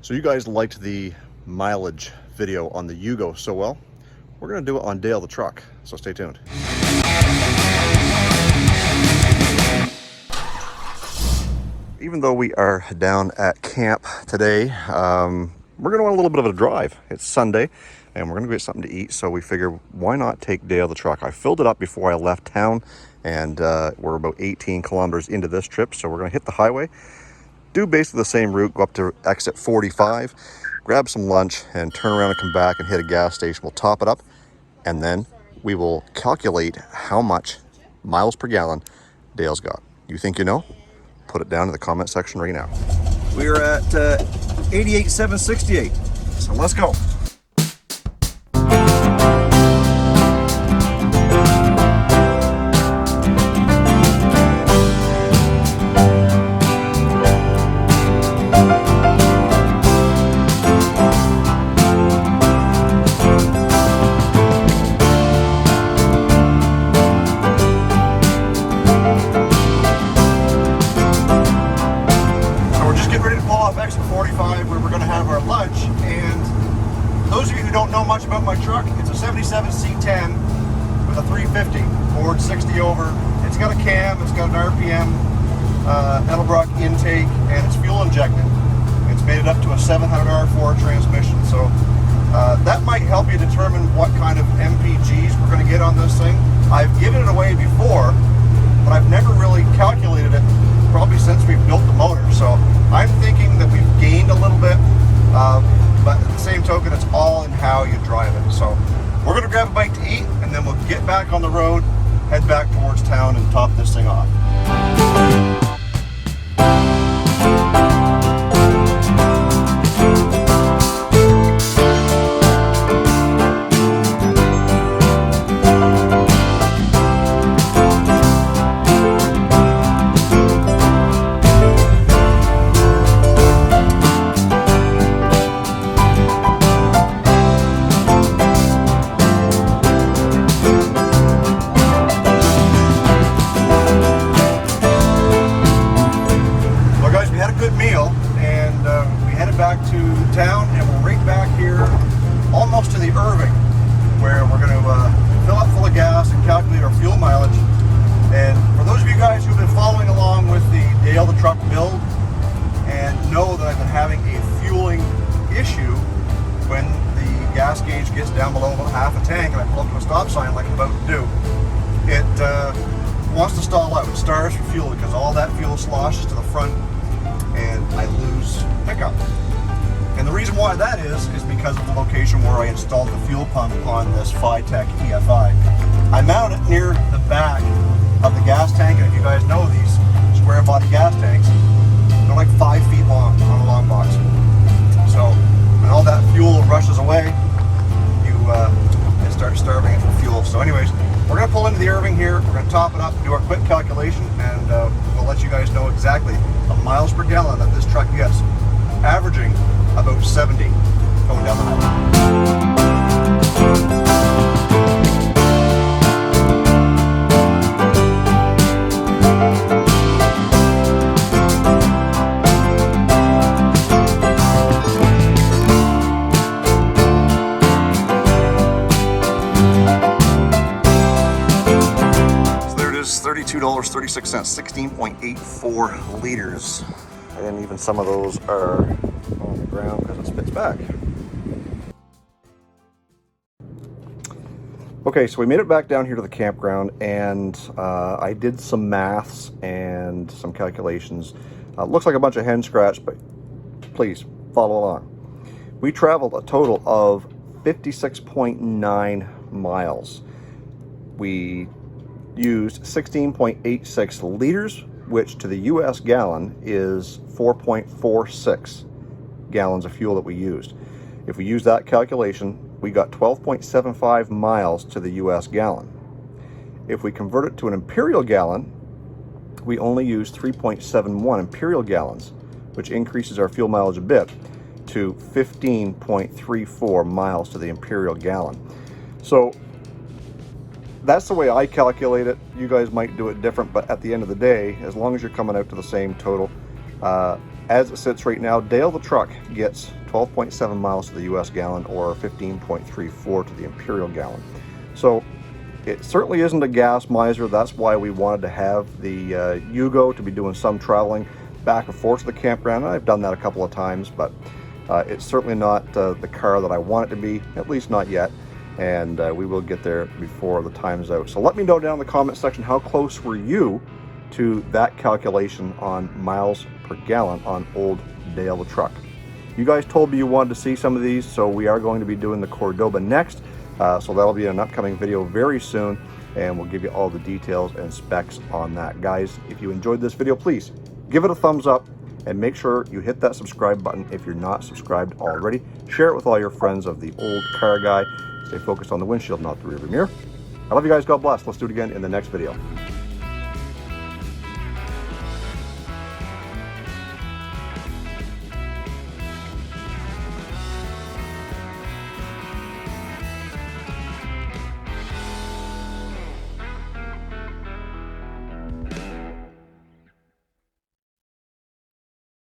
So you guys liked the mileage video on the Yugo so well, we're gonna do it on Dale the truck, so stay tuned. Even though we are down at camp today, we're gonna want a little bit of a drive. It's Sunday and we're gonna get something to eat, so we figure why not take Dale the truck. I filled it up before I left town, and we're about 18 kilometers into this trip, so we're gonna hit the highway, do basically the same route, go up to exit 45, grab some lunch, and turn around and come back and hit a gas station. We'll top it up, and then we will calculate how much miles per gallon Dale's got. You think you know? Put it down in the comment section right now. We are at 88,768. So let's go. Exit 45 where we're going to have our lunch. And those of you who don't know much about my truck, it's a 77 C10 with a 350 Ford 60 over. It's got a cam, it's got an RPM Edelbrock intake, and it's fuel injected. It's made it up to a 700 R4 transmission, so that might help you determine what kind of MPGs we're going to get on this thing. I've given it away before, but I've never really calculated it probably since we've built the motor. So I'm thinking that we've gained a little bit, but at the same token, it's all in how you drive it. So we're gonna grab a bite to eat, and then we'll get back on the road, head back towards town, and top this thing off. Back to town, and we're right back here almost to the Irving, where we're going to fill up full of gas and calculate our fuel mileage. And for those of you guys who've been following along with the Dale the truck build and know that I've been having a fueling issue when the gas gauge gets down below about half a tank and I pull up to a stop sign like I'm about to do, it wants to stall out. It starves for fuel because all that fuel sloshes to the front and I lose pickup. And the reason why that is because of the location where I installed the fuel pump on this Phytech EFI. I mount it near the back of the gas tank, and if you guys know these square body gas tanks, they're like 5 feet long on a long box. So when all that fuel rushes away, it starts starving it for fuel. So anyways, we're going to pull into the Irving here, we're going to top it up, do our quick calculation, and we'll let you guys know exactly the miles per gallon that this truck gets, averaging about 70 going down the highway. So there it is, $32.36, 16.84 liters. And even some of those are on the ground because it spits back. Okay, so we made it back down here to the campground, and I did some maths and some calculations. Looks like a bunch of hen scratch, but please follow along. We traveled a total of 56.9 miles. We used 16.86 liters, which to the US gallon is 4.46 gallons of fuel that we used. If we use that calculation, we got 12.75 miles to the US gallon. If we convert it to an imperial gallon, we only use 3.71 imperial gallons, which increases our fuel mileage a bit to 15.34 miles to the imperial gallon. So that's the way I calculate it. You guys might do it different, but at the end of the day, as long as you're coming out to the same total, as it sits right now, Dale the truck gets 12.7 miles to the US gallon or 15.34 to the imperial gallon. So it certainly isn't a gas miser. That's why we wanted to have the Yugo to be doing some traveling back and forth to the campground. I've done that a couple of times, but it's certainly not the car that I want it to be, at least not yet. And we will get there before the time's out. So let me know down in the comment section, how close were you to that calculation on miles per gallon on old Dale the truck. You guys told me you wanted to see some of these, so we are going to be doing the Cordoba next. So that'll be an upcoming video very soon, and we'll give you all the details and specs on that. Guys, if you enjoyed this video, please give it a thumbs up and make sure you hit that subscribe button if you're not subscribed already. Share it with all your friends of the Olde Carr Guy. Stay focused on the windshield, not the rearview mirror. I love you guys. God bless. Let's do it again in the next video.